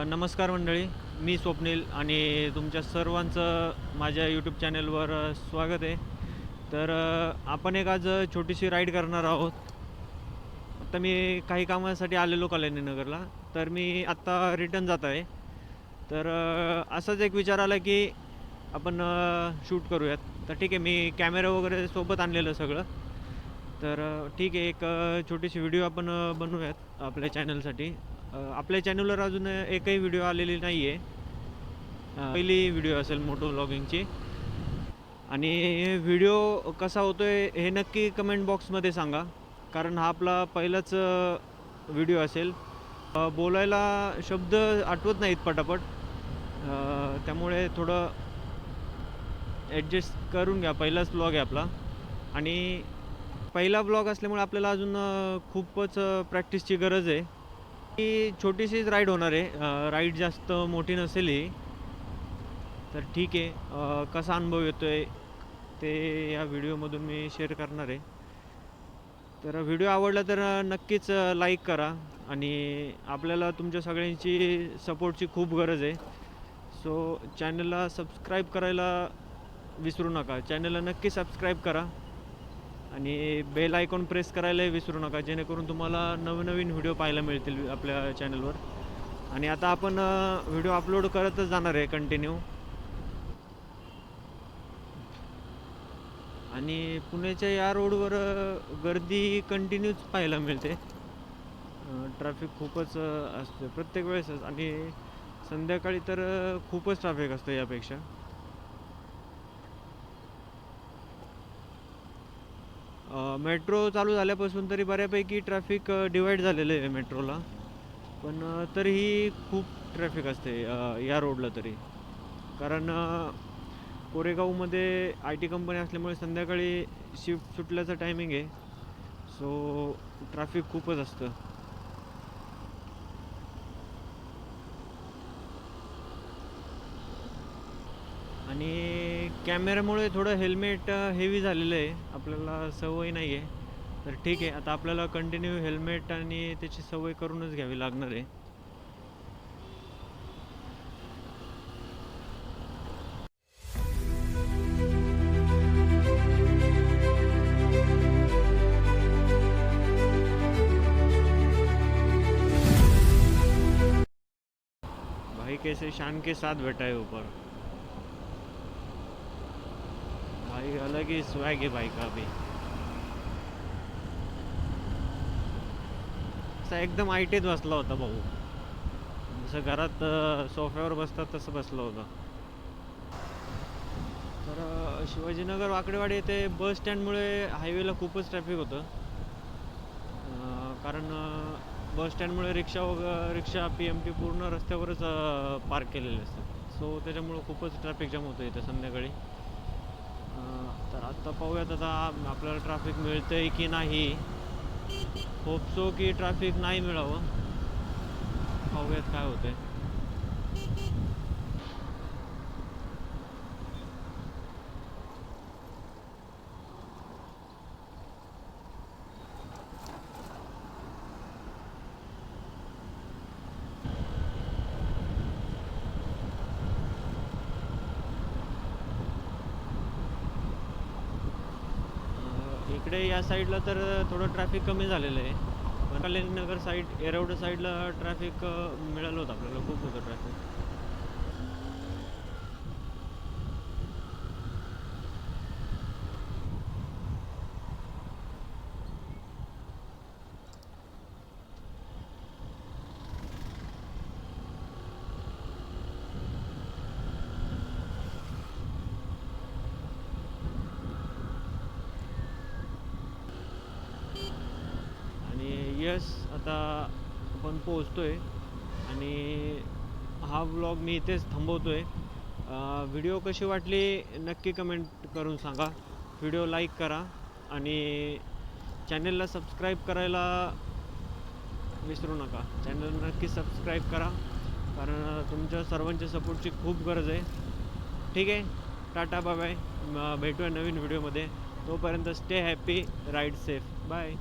नमस्कार मंडळी, मी स्वप्नील आणि तुमच्या सर्वांचं माझ्या यूट्यूब चॅनलवर स्वागत आहे. तर आपण एक आज छोटीशी राईड करणार आहोत. आता मी काही कामासाठी आलेलो कल्याणीनगरला, तर मी आत्ता रिटर्न जात आहे. तर असाच एक विचार आला की आपण शूट करूयात. तर ठीक आहे, मी कॅमेरा वगैरे सोबत आणलेलं सगळं. तर ठीक आहे, एक छोटीशी व्हिडिओ आपण बनवूयात आपल्या चॅनलसाठी. आपल्या चॅनलवर अजून एकही व्हिडिओ आलेली नाही आहे. पहिली व्हिडिओ असेल मोटो व्लॉगिंगची. आणि व्हिडिओ कसा होतो आहे हे नक्की कमेंट बॉक्समध्ये सांगा, कारण हा आपला पहिलाच व्हिडिओ असेल. बोलायला शब्द आठवत नाहीत पटापट, त्यामुळे थोडं ॲडजस्ट करून घ्या. पहिलाच व्लॉग आहे आपला आणि पहिला व्लॉग असल्यामुळे आपल्याला अजून खूपच प्रॅक्टिसची गरज आहे. ही छोटीशीच राईड होणार आहे, राईड जास्त मोठी नसेल ही. तर ठीक आहे, कसा अनुभव येतो आहे ते या व्हिडिओमधून मी शेअर करणार आहे. तर व्हिडिओ आवडला तर नक्कीच लाईक करा आणि आपल्याला तुमच्या सगळ्यांची सपोर्टची खूप गरज आहे. सो चॅनलला सबस्क्राईब करायला विसरू नका. चॅनलला नक्की सबस्क्राईब करा आणि बेल आयकॉन प्रेस करायलाही विसरू नका, जेणेकरून तुम्हाला नवनवीन व्हिडिओ पाहायला मिळतील आपल्या चॅनलवर. आणि आता आपण व्हिडिओ अपलोड करतच जाणार आहे कंटिन्यू. आणि पुण्याच्या या रोडवर गर्दी कंटिन्यूच पाहायला मिळते. ट्रॅफिक खूपच असते प्रत्येक वेळेसच, आणि संध्याकाळी तर खूपच ट्रॅफिक असतं यापेक्षा. मेट्रो चालू झाल्यापासून तरी बऱ्यापैकी ट्रॅफिक डिवाईड झालेलं आहे मेट्रोला, पण तरीही खूप ट्रॅफिक असते या रोडला तरी. कारण कोरेगावमध्ये आय टी कंपनी असल्यामुळे संध्याकाळी शिफ्ट सुटल्याचं टायमिंग आहे. सो ट्रॅफिक खूपच असतं. आणि कॅमेऱ्यामुळे थोडं हेल्मेट हेवी झालेलं आहे, आपल्याला सवय नाही आहे. तर ठीक आहे, आता आपल्याला कंटिन्यू हेल्मेट आणि त्याची सवय करूनच घ्यावी लागणार आहे. भाई कैसे शान के साथ बैठा है ऊपर, भाई अलग ही स्वैग है भाई का भी. असा एकदम आयटीत बसला होता भाऊ, जसं घरात सोफ्यावर बसतात तसं बसलं होतं. तर शिवाजीनगर वाकडेवाडी येथे बस स्टँडमुळे हायवेला खूपच ट्रॅफिक होतं. कारण बस स्टँडमुळे रिक्षा पी एम पी पूर्ण रस्त्यावरच पार्क केलेले असतात. सो त्याच्यामुळं खूपच ट्रॅफिक जाम होतं इथं संध्याकाळी. तर आत्ता पाहूयात आता आपल्याला ट्रॅफिक मिळतं आहे की नाही. होप सो की ट्रॅफिक नाही मिळावं. पाहूयात काय होतं आहे. इकडे या साईडला तर थोडं ट्रॅफिक कमी झालेलं आहे, पण कल्याणनगर साईड, येरवडा साईडला ट्रॅफिक मिळालं होतं आपल्याला, खूप होतं ट्रॅफिक. आणि यस, आता आपण पोहोचतो आहे आणि हा व्लॉग मी इथेच थांबवतो आहे. व्हिडिओ कशी वाटली नक्की कमेंट करून सांगा. व्हिडिओ लाईक करा आणि चॅनलला सबस्क्राईब करायला विसरू नका. चॅनल नक्की सबस्क्राईब करा, कारण तुमच्या सर्वांच्या सपोर्टची खूप गरज आहे. ठीक आहे, टाटा बाय बाय. भेटूया नवीन व्हिडिओमध्ये. तोपर्यंत stay happy, ride safe, bye.